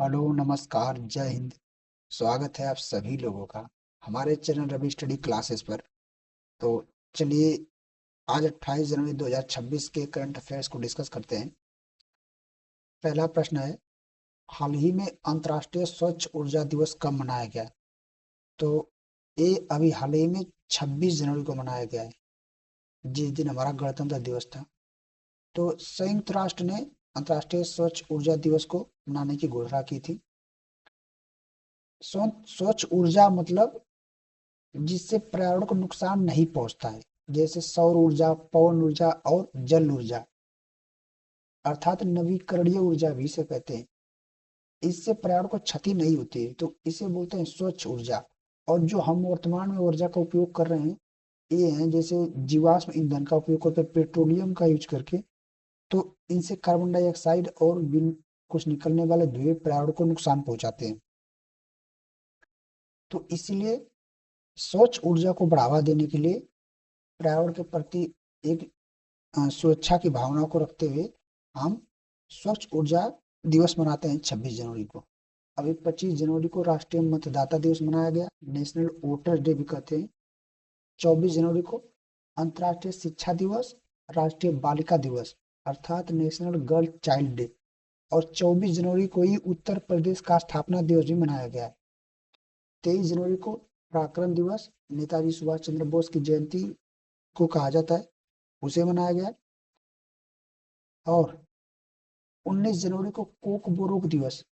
Hello, नमस्कार, जय हिंद। स्वागत है आप सभी लोगों का हमारे चैनल रवि स्टडी क्लासेस पर। तो चलिए, आज 28 जनवरी 2026 के करंट अफेयर्स को डिस्कस करते हैं। पहला प्रश्न है, हाल ही में अंतर्राष्ट्रीय स्वच्छ ऊर्जा दिवस कब मनाया गया? तो ये अभी हाल ही में 26 जनवरी को मनाया गया है, जिस दिन हमारा गणतंत्र दिवस था। तो संयुक्त राष्ट्र ने अंतर्राष्ट्रीय स्वच्छ ऊर्जा दिवस को मनाने की घोषणा की थी। स्वच्छ ऊर्जा मतलब जिससे पर्यावरण को नुकसान नहीं पहुंचता है, जैसे सौर ऊर्जा, पवन ऊर्जा और जल ऊर्जा, अर्थात नवीकरणीय ऊर्जा भी इसे कहते हैं। इससे पर्यावरण को क्षति नहीं होती है, तो इसे बोलते हैं स्वच्छ ऊर्जा। और जो हम वर्तमान में ऊर्जा का उपयोग कर रहे हैं, ये हैं जैसे जीवाश्म ईंधन का उपयोग करते हैं, पेट्रोलियम का यूज करके। तो इनसे कार्बन डाइऑक्साइड और बिन कुछ निकलने वाले धुएं पर्यावरण को नुकसान पहुंचाते हैं। तो इसीलिए स्वच्छ ऊर्जा को बढ़ावा देने के लिए, पर्यावरण के प्रति एक सुरक्षा की भावना को रखते हुए हम स्वच्छ ऊर्जा दिवस मनाते हैं 26 जनवरी को। अभी 25 जनवरी को राष्ट्रीय मतदाता दिवस मनाया गया, नेशनल वोटर्स डे भी कहते हैं। 24 जनवरी को अंतर्राष्ट्रीय शिक्षा दिवस, राष्ट्रीय बालिका दिवस अर्थात नेशनल गर्ल चाइल्ड डे। और 24 जनवरी को ही उत्तर प्रदेश का स्थापना दिवस भी मनाया गया है। 23 जनवरी को पराक्रम दिवस, नेताजी सुभाष चंद्र बोस की जयंती को कहा जाता है, उसे मनाया गया। और 19 जनवरी को कोक बोरोक दिवस,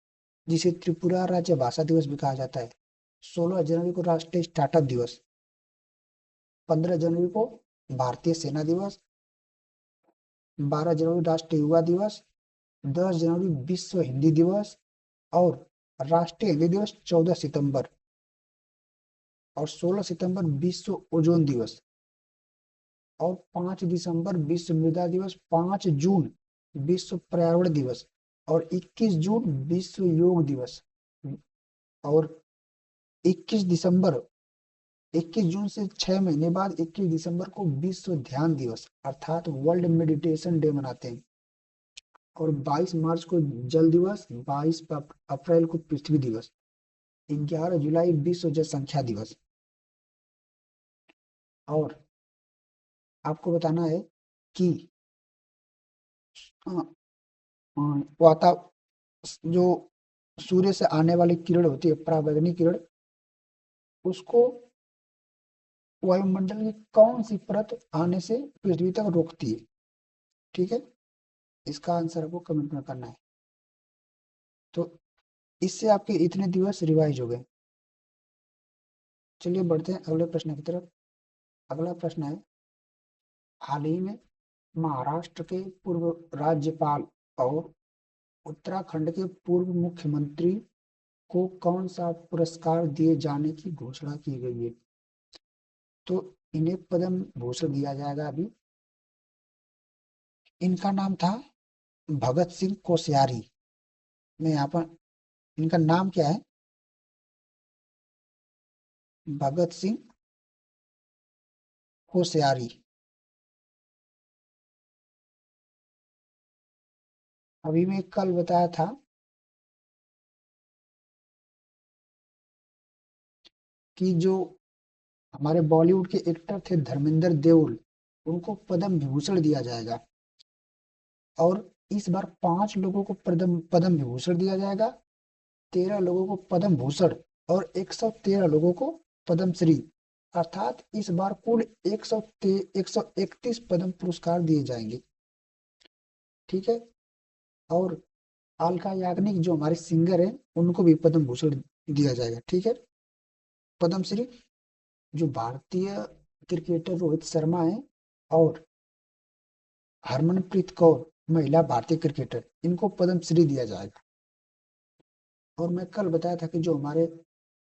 जिसे त्रिपुरा राज्य भाषा दिवस भी कहा जाता है। 16 जनवरी को राष्ट्रीय स्टार्टअप दिवस। 15 जनवरी को भारतीय सेना दिवस। 12 जनवरी राष्ट्रीय युवा दिवस। 10 जनवरी विश्व हिंदी दिवस। और राष्ट्रीय हिंदी दिवस 14 सितंबर। और 16 सितंबर विश्व ओजोन दिवस। और 5 दिसंबर विश्व मृदा दिवस। 5 जून विश्व पर्यावरण दिवस। और 21 जून विश्व योग दिवस। और 21 दिसंबर 21 जून से 6 महीने बाद 21 दिसंबर को विश्व ध्यान दिवस अर्थात वर्ल्ड मेडिटेशन डे मनाते हैं। और 22 मार्च को जल दिवस। 22 अप्रैल को पृथ्वी दिवस। 11 जुलाई विश्व जनसंख्या दिवस। और आपको बताना है कि अ, अ, वाता जो सूर्य से आने वाली किरण होती है, पराबैंगनी किरण, उसको वायुमंडल की कौन सी परत आने से पृथ्वी तक रोकती है? ठीक है, इसका आंसर आपको कमेंट में करना है। तो इससे आपके इतने दिवस रिवाइज हो गए। चलिए बढ़ते हैं अगले प्रश्न की तरफ। अगला प्रश्न है, हाल ही में महाराष्ट्र के पूर्व राज्यपाल और उत्तराखंड के पूर्व मुख्यमंत्री को कौन सा पुरस्कार दिए जाने की घोषणा की गई है? तो इन्हें पद्म भूषण दिया जाएगा अभी। इनका नाम था भगत सिंह कोश्यारी। मैं यहाँ पर, इनका नाम क्या है? भगत सिंह कोश्यारी। अभी मैं कल बताया था कि जो हमारे बॉलीवुड के एक्टर थे धर्मेंद्र देओल, उनको पद्म विभूषण दिया जाएगा। और इस बार 5 लोगों को पद्म पद्म विभूषण दिया जाएगा, 13 लोगों को पद्म भूषण और 113 लोगों को पद्म श्री। अर्थात इस बार कुल 131 पद्म पुरस्कार दिए जाएंगे। ठीक है। और अलका याग्निक जो हमारे सिंगर हैं, उनको भी पद्म भूषण दिया जाएगा। ठीक है। पद्म श्री जो भारतीय क्रिकेटर रोहित शर्मा है, और हरमनप्रीत कौर महिला भारतीय क्रिकेटर, इनको पद्म श्री दिया जाएगा। और मैं कल बताया था कि जो हमारे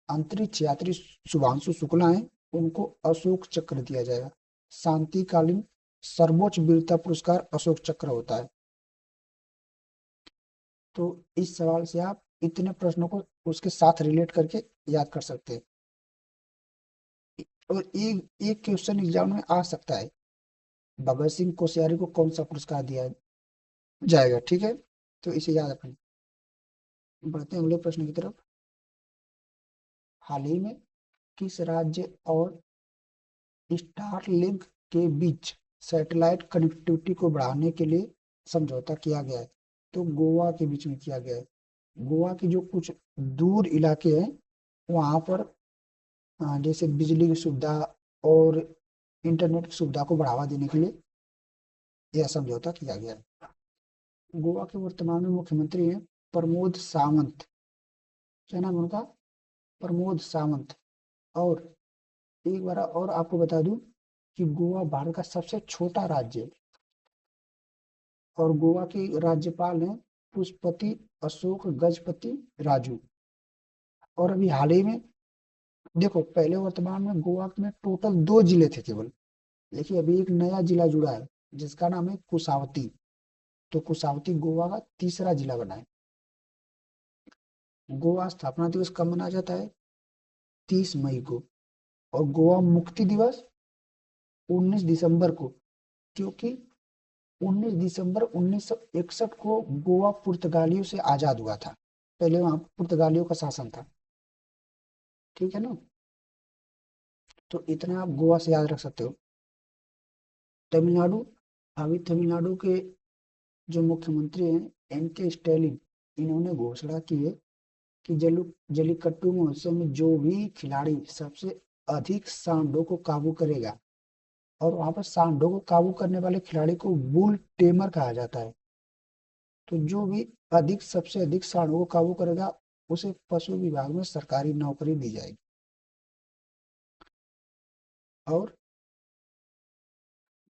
अंतरिक्ष यात्री शुभांशु शुक्ला हैं, उनको अशोक चक्र दिया जाएगा। शांतिकालीन सर्वोच्च वीरता पुरस्कार अशोक चक्र होता है। तो इस सवाल से आप इतने प्रश्नों को उसके साथ रिलेट करके याद कर सकते हैं। और एक क्वेश्चन एग्जाम में आ सकता है, भगत सिंह कोश्यारी को कौन सा पुरस्कार दिया जाएगा? ठीक है, तो इसे याद रखना। बढ़ते हैं अगले प्रश्न की तरफ। हाल ही में किस राज्य और स्टारलिंक के बीच सैटेलाइट कनेक्टिविटी को बढ़ाने के लिए समझौता किया गया है? तो गोवा के बीच में किया गया है। गोवा के जो कुछ दूर इलाके हैं वहां पर जैसे बिजली की सुविधा और इंटरनेट की सुविधा को बढ़ावा देने के लिए यह समझौता किया गया है। गोवा के वर्तमान में मुख्यमंत्री हैं प्रमोद सावंत। क्या नाम है उनका? प्रमोद सावंत। और एक बार और आपको बता दूं कि गोवा भारत का सबसे छोटा राज्य है और गोवा के राज्यपाल हैं पुष्पति अशोक गजपति राजू। और अभी हाल ही में देखो, पहले वर्तमान में गोवा में टोटल 2 जिले थे केवल, लेकिन अभी एक नया जिला जुड़ा है जिसका नाम है कुसावती। तो कुसावती गोवा का तीसरा जिला बना है। गोवा स्थापना दिवस कब मनाया जाता है? 30 मई को। और गोवा मुक्ति दिवस 19 दिसंबर को, क्योंकि 19 दिसंबर 1961 को गोवा पुर्तगालियों से आजाद हुआ था। पहले वहां पुर्तगालियों का शासन था। ठीक है ना? तो इतना आप गोवा से याद रख सकते हो। तमिलनाडु। अभी तमिलनाडु के जो मुख्यमंत्री हैं एम के स्टैलिन, इन्होंने घोषणा की है कि जलीकट्टू महोत्सव में जो भी खिलाड़ी सबसे अधिक सांडों को काबू करेगा, और वहां पर सांडों को काबू करने वाले खिलाड़ी को बुल टेमर कहा जाता है। तो जो भी सबसे अधिक सांडों को काबू करेगा उसे पशु विभाग में सरकारी नौकरी दी जाएगी। और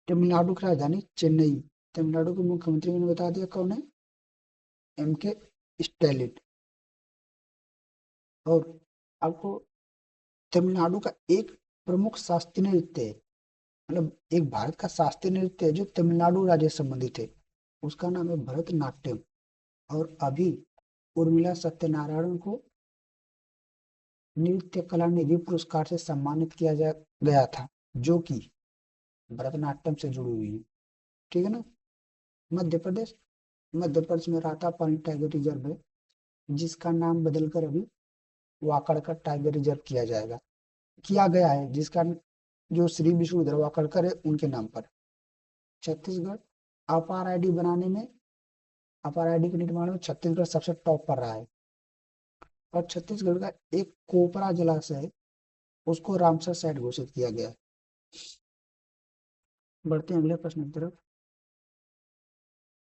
तमिलनाडु की राजधानी चेन्नई। तमिलनाडु के मुख्यमंत्री मैंने बता दिया कौन है? एम के स्टैलिन। और आपको तमिलनाडु का एक प्रमुख शास्त्रीय नृत्य है, मतलब एक भारत का शास्त्रीय नृत्य है जो तमिलनाडु राज्य से संबंधित है, उसका नाम है भरतनाट्यम। और अभी उर्मिला सत्यनारायण को नृत्य कला निधि पुरस्कार से सम्मानित किया गया था, जो कि भरतनाट्यम से जुड़ी हुई है। ठीक है ना? मध्य प्रदेश। मध्य प्रदेश में रातापानी टाइगर रिजर्व है, जिसका नाम बदलकर अभी वाकड़का टाइगर रिजर्व किया गया है, जिसका जो श्री विष्णुधर वाकड़कर है उनके नाम पर। छत्तीसगढ़। अपार आईडी बनाने में अपार आईडी के निर्माण में छत्तीसगढ़ सबसे टॉप पर रहा है। और छत्तीसगढ़ का एक कोपरा जलाशय है, उसको रामसर साइट घोषित किया गया है। बढ़ते हैं अगले प्रश्न की तरफ।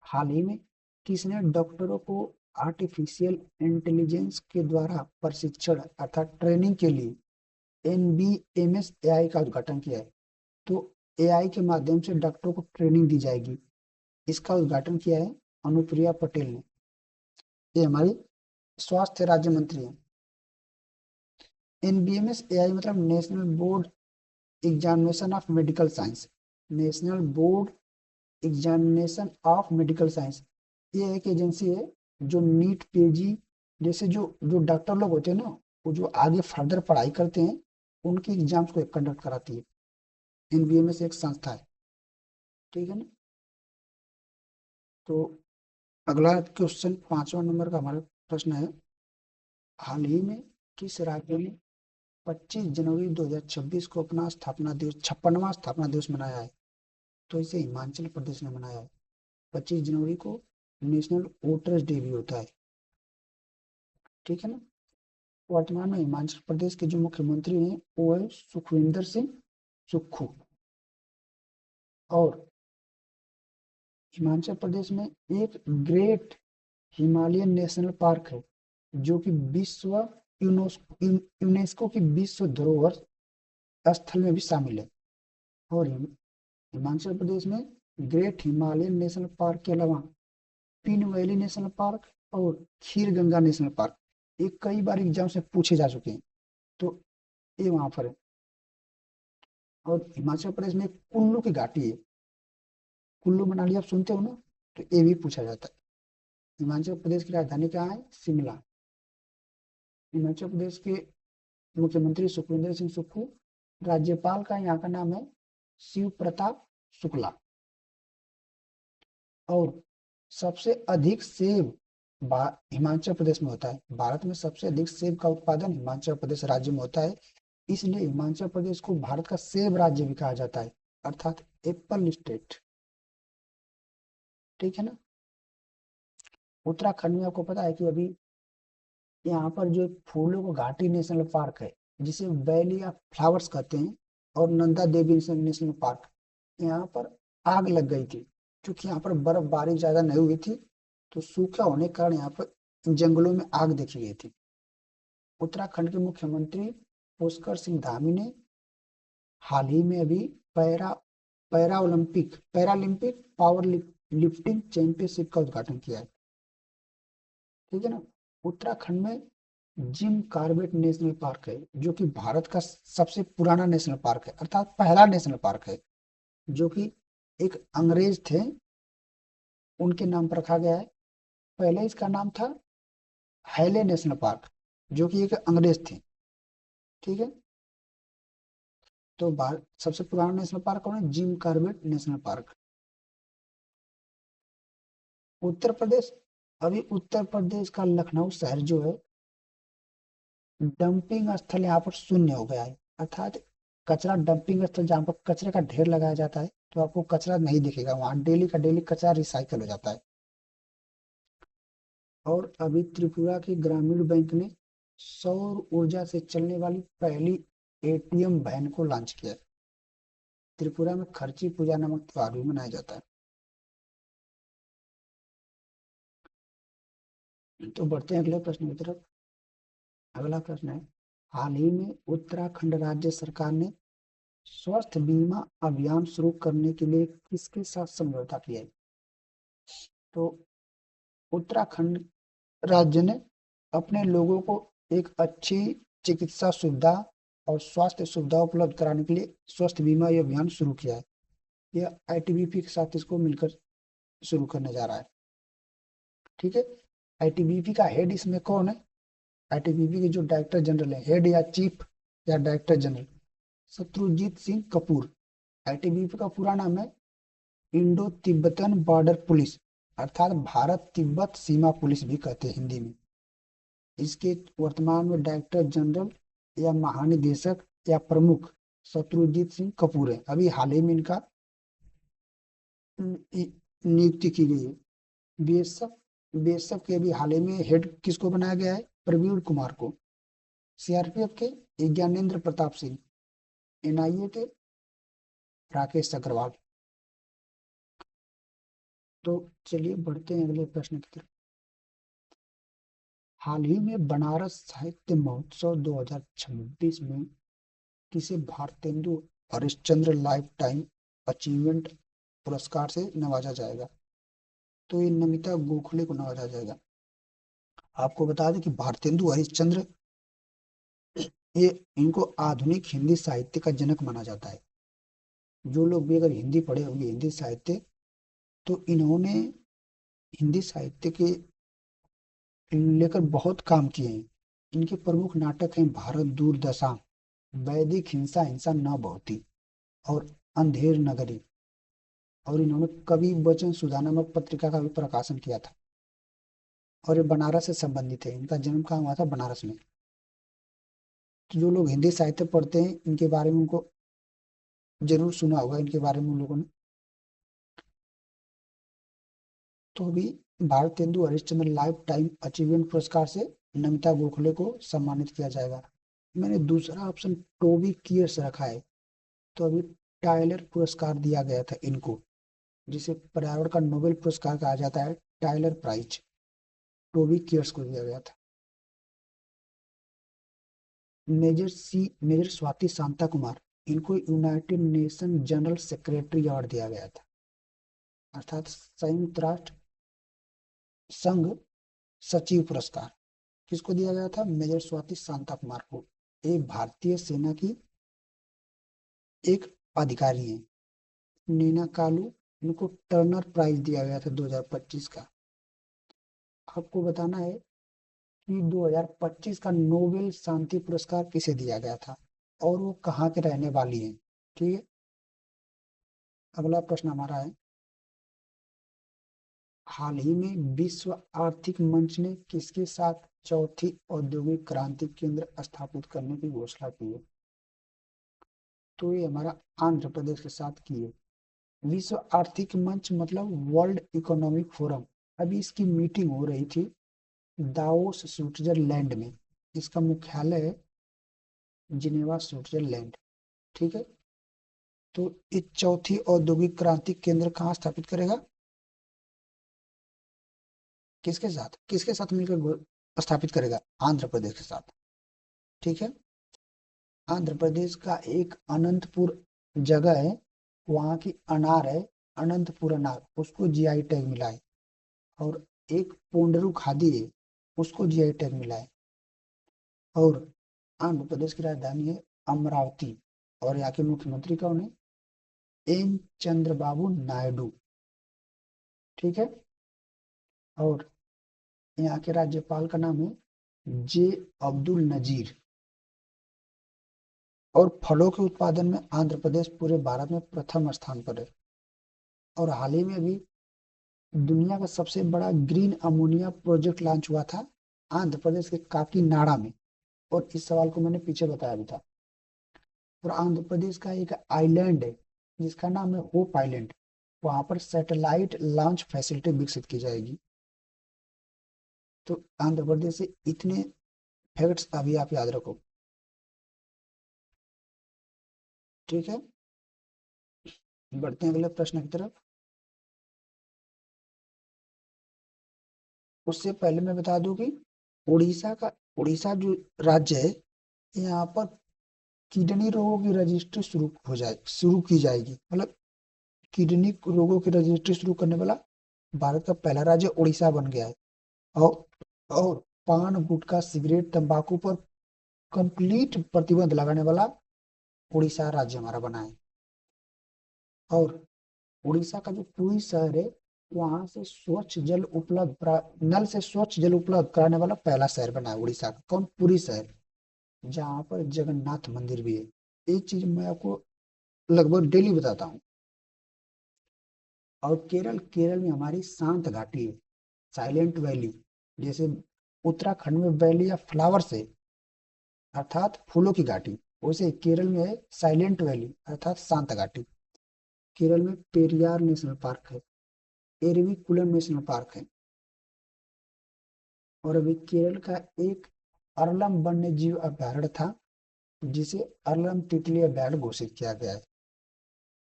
हाल ही में किसने डॉक्टरों को आर्टिफिशियल इंटेलिजेंस के द्वारा प्रशिक्षण अर्थात ट्रेनिंग के लिए एनबीएमएस एआई का उद्घाटन किया है? तो एआई के माध्यम से डॉक्टरों को ट्रेनिंग दी जाएगी। इसका उद्घाटन किया है अनुप्रिया पटेल ने। ये हमारी स्वास्थ्य राज्य मंत्री हैं। एनबीएमएस एआई मतलब national board examination of medical science. National board examination of medical science, ये एक एजेंसी है जो नीट पीजी जैसे जो जो डॉक्टर लोग होते हैं ना, वो जो आगे फर्दर पढ़ाई करते हैं उनकी एग्जाम्स को कंडक्ट कराती है। एनबीएमएस एक संस्था है। ठीक है ना? तो अगला क्वेश्चन 5वां नंबर का हमारा प्रश्न है। हाल ही में किस राज्य ने 25 जनवरी 2026 को अपना स्थापना दिवस 56वां स्थापना दिवस मनाया है? तो इसे हिमाचल प्रदेश ने मनाया है। 25 जनवरी को नेशनल वोटर्स डे भी होता है। ठीक है ना? वर्तमान में हिमाचल प्रदेश के जो मुख्यमंत्री हैं वो है सुखविंदर सिंह सुक्खू। और हिमाचल प्रदेश में एक ग्रेट हिमालयन नेशनल पार्क है जो कि यूनेस्को की विश्व धरोहर स्थल में भी शामिल है। और हिमाचल प्रदेश में ग्रेट हिमालयन नेशनल पार्क के अलावा पिन वैली नेशनल पार्क और खीर गंगा नेशनल पार्क, ये कई बार एग्जाम से पूछे जा चुके हैं, तो ये वहां पर है। और हिमाचल प्रदेश में कुल्लू की घाटी है। कुल्लू मनाली आप सुनते हो ना, तो ये भी पूछा जाता है। हिमाचल प्रदेश की राजधानी कहाँ है? शिमला। हिमाचल प्रदेश के मुख्यमंत्री सुखविंदर सिंह सुक्खू। राज्यपाल का यहाँ का नाम है शिव प्रताप शुक्ला। और सबसे अधिक सेब हिमाचल प्रदेश में होता है। भारत में सबसे अधिक सेब का उत्पादन हिमाचल प्रदेश राज्य में होता है, इसलिए हिमाचल प्रदेश को भारत का सेब राज्य भी कहा जाता है, अर्थात एप्पल स्टेट। ठीक है ना। उत्तराखंड में आपको पता है कि अभी यहाँ पर जो एक फूलों का घाटी नेशनल पार्क है, जिसे वैली ऑफ फ्लावर्स कहते हैं, और नंदा देवी नेशनल पार्क, यहाँ पर आग लग गई थी क्योंकि यहाँ पर बर्फबारी ज्यादा नहीं हुई थी, तो सूखा होने के कारण यहाँ पर जंगलों में आग देखी गई थी। उत्तराखंड के मुख्यमंत्री पुष्कर सिंह धामी ने हाल ही में अभी para Paralympic power lifting championship का उद्घाटन किया है। ठीक है ना। उत्तराखंड में जिम कार्बेट नेशनल पार्क है, जो कि भारत का सबसे पुराना नेशनल पार्क है, अर्थात पहला नेशनल पार्क है, जो कि एक अंग्रेज थे, उनके नाम पर रखा गया है। पहले इसका नाम था हैले नेशनल पार्क, जो कि एक अंग्रेज थे। ठीक है। तो भारत सबसे पुराना नेशनल पार्क कौन है? Jim Corbett national park. Uttar Pradesh, अभी उत्तर प्रदेश का लखनऊ शहर जो है, डंपिंग स्थल यहाँ पर शून्य हो गया है, अर्थात कचरा डंपिंग स्थल जहाँ पर कचरे का ढेर लगाया जाता है, तो आपको कचरा नहीं दिखेगा, वहां डेली का डेली कचरा रिसाइकल हो जाता है। और अभी त्रिपुरा के ग्रामीण बैंक ने सौर ऊर्जा से चलने वाली पहली एटीएम वैन को लॉन्च किया है। त्रिपुरा में खर्ची पूजा नामक त्योहार भी मनाया जाता है। तो बढ़ते हैं अगले प्रश्न की तरफ। अगला प्रश्न है, हाल ही में उत्तराखंड राज्य सरकार ने स्वास्थ्य बीमा अभियान शुरू करने के लिए किसके साथ समझौता किया है? तो उत्तराखंड राज्य ने अपने लोगों को एक अच्छी चिकित्सा सुविधा और स्वास्थ्य सुविधा उपलब्ध कराने के लिए स्वास्थ्य बीमा ये अभियान शुरू किया है। यह आईटीबीपी के साथ इसको मिलकर शुरू करने जा रहा है। ठीक है। आईटीबीपी का हेड इसमें कौन है? आईटीबीपी के जो डायरेक्टर जनरल है, हेड या चीफ या director general, Shatrujeet Singh Kapoor. ITBP का पूरा नाम है इंडो तिब्बतन बॉर्डर पुलिस, अर्थात भारत तिब्बत सीमा पुलिस भी कहते हैं हिंदी में। इसके वर्तमान में डायरेक्टर जनरल या महानिदेशक या प्रमुख शत्रुजीत सिंह कपूर है। अभी हाल ही में इनका नियुक्ति की गई है। बीएसएफ बीएसएफ के अभी हाल ही में हेड किसको बनाया गया है? प्रवीण कुमार को। सीआरपीएफ के ज्ञानेंद्र प्रताप सिंह, एनआईए के राकेश अग्रवाल। तो चलिए बढ़ते हैं अगले प्रश्न की तरफ। हाल ही में बनारस साहित्य महोत्सव 2026 में किसे Bharatendu Harishchandra life time achievement पुरस्कार से नवाजा जाएगा? तो ये नमिता गोखले को नवाजा जाएगा। आपको बता दें कि भारतेंदु हरिश्चंद्र, ये इनको आधुनिक हिंदी साहित्य का जनक माना जाता है। जो लोग भी अगर हिंदी पढ़े होंगे, हिंदी साहित्य, तो इन्होंने हिंदी साहित्य के लेकर बहुत काम किए हैं। इनके प्रमुख नाटक हैं भारत दुर्दशा, वैदिक हिंसा हिंसा न बहुती, और अंधेर नगरी। और इन्होंने कवि वचन सुधा नामक पत्रिका का भी प्रकाशन किया था। और ये बनारस से संबंधित है, इनका जन्म कहाँ हुआ था? बनारस में। तो जो लोग हिंदी साहित्य पढ़ते हैं, इनके बारे में उनको जरूर सुना होगा, इनके बारे में उन लोगों ने। तो अभी Bharatendu Harishchandra life time achievement पुरस्कार से नमिता गोखले को सम्मानित किया जाएगा। मैंने दूसरा ऑप्शन टोबी कियर्स रखा है। तो अभी टाइलर पुरस्कार दिया गया था इनको, जिसे पर्यावरण का नोबेल पुरस्कार कहा जाता है, टाइलर प्राइज, टोबी कियर्स को दिया गया था। मेजर स्वाति शांता कुमार, इनको United nation general secretary award दिया गया था, अर्थात संयुक्त राष्ट्र संघ सचिव पुरस्कार किसको दिया गया था? मेजर स्वाति शांता कुमार को। एक भारतीय सेना की एक अधिकारी है, नीना कालू, इनको टर्नर प्राइज दिया गया था 2025 का। आपको बताना है कि 2025 का नोबेल शांति पुरस्कार किसे दिया गया था और वो कहाँ के रहने वाली हैं। ठीक है। अगला प्रश्न हमारा है, हाल ही में विश्व आर्थिक मंच ने किसके साथ चौथी औद्योगिक क्रांति केंद्र स्थापित करने की घोषणा की है? तो ये हमारा आंध्र प्रदेश के साथ की है। विश्व आर्थिक मंच मतलब वर्ल्ड इकोनॉमिक फोरम, अभी इसकी मीटिंग हो रही थी दावोस स्विट्जरलैंड में। इसका मुख्यालय है जिनेवा स्विट्जरलैंड। ठीक है, तो इस चौथी औद्योगिक क्रांति केंद्र कहाँ स्थापित करेगा? किसके साथ मिलकर स्थापित करेगा? आंध्र प्रदेश के साथ। ठीक है, आंध्र प्रदेश का एक अनंतपुर जगह है, वहाँ की अनार है, अनंतपुर अनार, उसको जीआई टैग मिला है। और एक पोंडरू खादी है, उसको जीआई टैग मिला है। और आंध्र प्रदेश की राजधानी है अमरावती। और यहाँ के मुख्यमंत्री कौन है? एन चंद्रबाबू नायडू। ठीक है, और यहाँ के राज्यपाल का नाम है जे अब्दुल नजीर। और फलों के उत्पादन में आंध्र प्रदेश पूरे भारत में प्रथम स्थान पर है। और हाल ही में अभी दुनिया का सबसे बड़ा ग्रीन अमोनिया प्रोजेक्ट लॉन्च हुआ था आंध्र प्रदेश के काकीनाडा में। और इस सवाल को मैंने पीछे बताया भी था। और आंध्र प्रदेश का एक आइलैंड है जिसका नाम है होप आइलैंड, वहां पर सैटेलाइट लॉन्च फैसिलिटी विकसित की जाएगी। तो आंध्र प्रदेश से इतने फैक्ट्स अभी आप याद रखो। ठीक है, बढ़ते हैं अगले प्रश्न की तरफ। उससे पहले मैं बता दूं कि उड़ीसा जो राज्य है, यहाँ पर किडनी रोगों की रजिस्ट्री शुरू की जाएगी। मतलब किडनी रोगों की रजिस्ट्री शुरू करने वाला भारत का पहला राज्य उड़ीसा बन गया है। और और पान गुटखा सिगरेट तंबाकू पर कंप्लीट प्रतिबंध लगाने वाला उड़ीसा राज्य हमारा बना है। और उड़ीसा का जो पुरी शहर है, वहां से नल से स्वच्छ जल उपलब्ध कराने वाला पहला शहर बना है उड़ीसा का। कौन? पुरी शहर, जहाँ पर जगन्नाथ मंदिर भी है। एक चीज मैं आपको लगभग डेली बताता हूँ। और केरल में हमारी शांत घाटी है, साइलेंट वैली। जैसे उत्तराखंड में वैली या फ्लावर्स है, अर्थात फूलों की घाटी, वैसे केरल में है साइलेंट वैली अर्थात शांत घाटी। केरल में पेरियार नेशनल पार्क है, एरविकुलम नेशनल पार्क है। और अभी केरल का एक अरलम वन्य जीव अभयारण्य था जिसे अरलम तितली अभयारण्य घोषित किया गया है।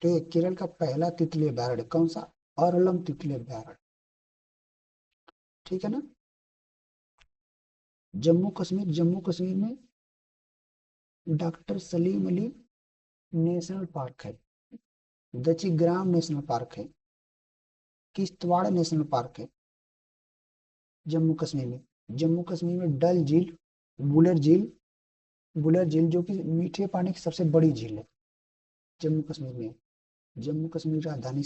तो ये केरल का पहला तितली अभयारण्य कौन सा? अरलम तितली अभयारण्य। ठीक है ना। जम्मू कश्मीर में doctor Salim Ali national park है, दचिग्राम नेशनल पार्क है, किश्तवाड़ नेशनल पार्क है। जम्मू कश्मीर में डल झील, बुलर झील बुलर झील जो कि मीठे पानी की सबसे बड़ी झील है जम्मू कश्मीर में। जम्मू कश्मीर की राजधानी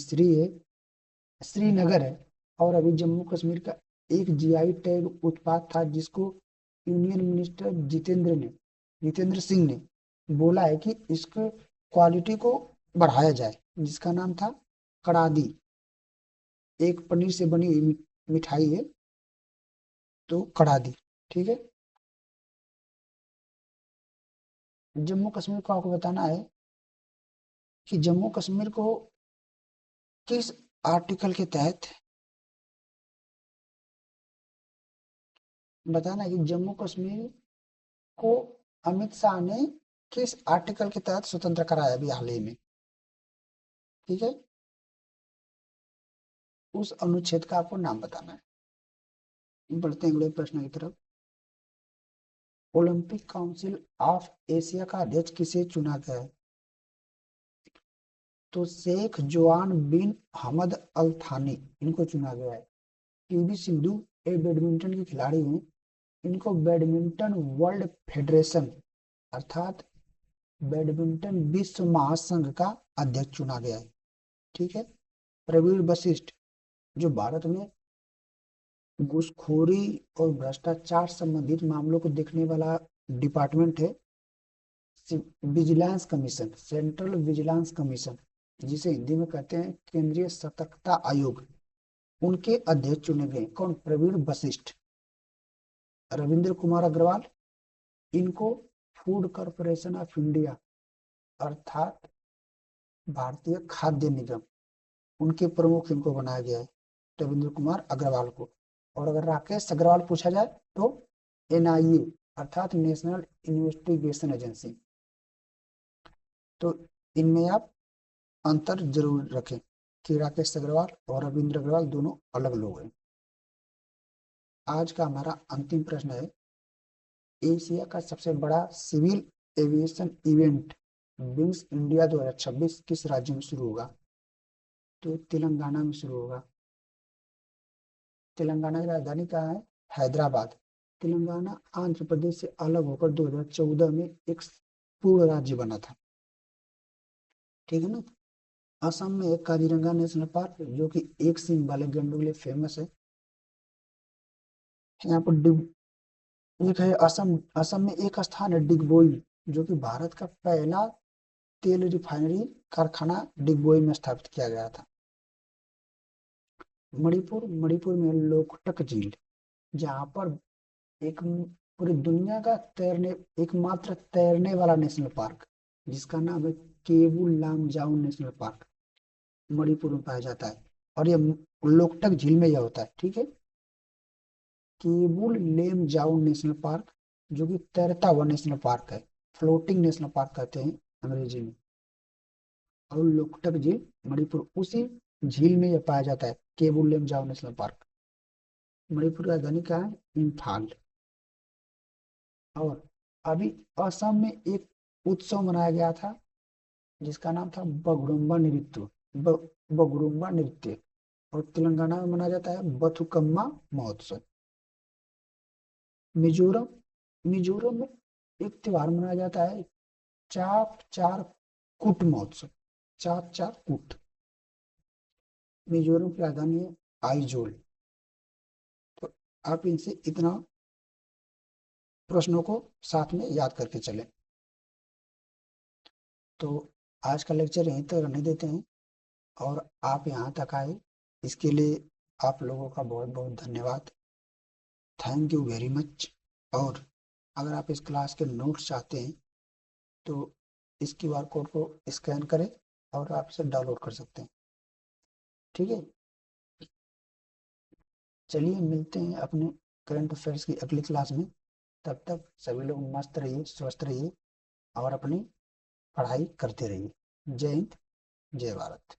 श्रीनगर है। और अभी जम्मू कश्मीर का एक जीआई टैग उत्पाद था जिसको यूनियन मिनिस्टर जितेंद्र सिंह ने बोला है कि इसको क्वालिटी को बढ़ाया जाए, जिसका नाम था कड़ादी। एक पनीर से बनी हुई मिठाई है, तो कड़ादी। ठीक है, जम्मू कश्मीर को आपको बताना है कि जम्मू कश्मीर को किस आर्टिकल के तहत, बताना है कि जम्मू कश्मीर को अमित शाह ने किस आर्टिकल के तहत स्वतंत्र कराया अभी हाल ही में। ठीक है, उस अनुच्छेद का आपको नाम बताना है। बढ़ते हैं अगले प्रश्न की तरफ। ओलंपिक काउंसिल ऑफ एशिया का अध्यक्ष किसे चुना गया है? तो शेख जोआन बिन हमद अल थानी, इनको चुना गया है। पीवी सिंधु एक बैडमिंटन की खिलाड़ी हैं, इनको बैडमिंटन वर्ल्ड फेडरेशन अर्थात बैडमिंटन विश्व महासंघ का अध्यक्ष चुना गया है। ठीक है, प्रवीण वशिष्ठ जो भारत में घूसखोरी और भ्रष्टाचार संबंधित मामलों को देखने वाला डिपार्टमेंट है, vigilance commission, central vigilance commission, जिसे हिंदी में कहते हैं केंद्रीय सतर्कता आयोग। उनके अध्यक्ष चुने गए। कौन? प्रवीण वशिष्ठ, रविंद्र कुमार अग्रवाल। इनको फूड कॉरपोरेशन ऑफ इंडिया अर्थात भारतीय खाद्य निगम, उनके प्रमुख इनको बनाया गया है, रविंद्र कुमार अग्रवाल को। और अगर राकेश अग्रवाल पूछा जाए तो एनआईए अर्थात नेशनल इन्वेस्टिगेशन एजेंसी। तो इनमें आप अंतर जरूर रखें कि राकेश अग्रवाल और रविंद्र अग्रवाल दोनों अलग लोग हैं। आज का हमारा अंतिम प्रश्न है, एशिया का सबसे बड़ा civil aviation event wings India 2026 किस राज्य में शुरू होगा? तो तेलंगाना में शुरू होगा। तेलंगाना की राजधानी कहाँ है? हैदराबाद। तेलंगाना आंध्र प्रदेश से अलग होकर 2014 में एक पूर्ण राज्य बना था, ठीक है ना। असम में एक काजीरंगा नेशनल पार्क जो कि एक सींग वाले गैंडों के लिए फेमस है। यहाँ पर एक है असम, असम में एक स्थान है डिगबोई, जो कि भारत का पहला तेल रिफाइनरी कारखाना डिगबोई में स्थापित किया गया था। मणिपुर, मणिपुर में लोकटक झील, जहाँ पर एक पूरी दुनिया का तैरने एकमात्र तैरने वाला नेशनल पार्क, जिसका नाम है केवू लामजाऊ नेशनल पार्क, मणिपुर में पाया जाता है। और ये लोकटक झील में यह होता है, ठीक है। केबुल लेमजाओ नेशनल पार्क, जो कि तैरता हुआ नेशनल पार्क है, फ्लोटिंग नेशनल पार्क कहते हैं अंग्रेजी में। और लोकटक झील मणिपुर, उसी झील में यह पाया जाता है, केबुल लेमजाओ नेशनल पार्क। मणिपुर की राजधानी क्या है? इम्फाल। और अभी असम में एक उत्सव मनाया गया था जिसका नाम था बगुरुम्बा नृत्य, बगुरुम्बा नृत्य। और तेलंगाना में मनाया जाता है बथुकम्मा महोत्सव। मिजोरम, मिजोरम में एक त्योहार मनाया जाता है चाप चार कूट महोत्सव, चाप चार कूट। मिजोरम की राजधानी है आइजोल। तो आप इनसे इतना प्रश्नों को साथ में याद करके चलें। तो आज का लेक्चर यहीं तक रहने देते हैं, और आप यहाँ तक आए इसके लिए आप लोगों का बहुत बहुत धन्यवाद। Thank you very much. और अगर आप इस क्लास के नोट्स चाहते हैं तो इस क्यूआर कोड को स्कैन करें और आप इसे डाउनलोड कर सकते हैं, ठीक है। चलिए मिलते हैं अपने करंट अफेयर्स की अगली क्लास में। तब तक सभी लोग मस्त रहिए, स्वस्थ रहिए और अपनी पढ़ाई करते रहिए। जय हिंद, जय भारत।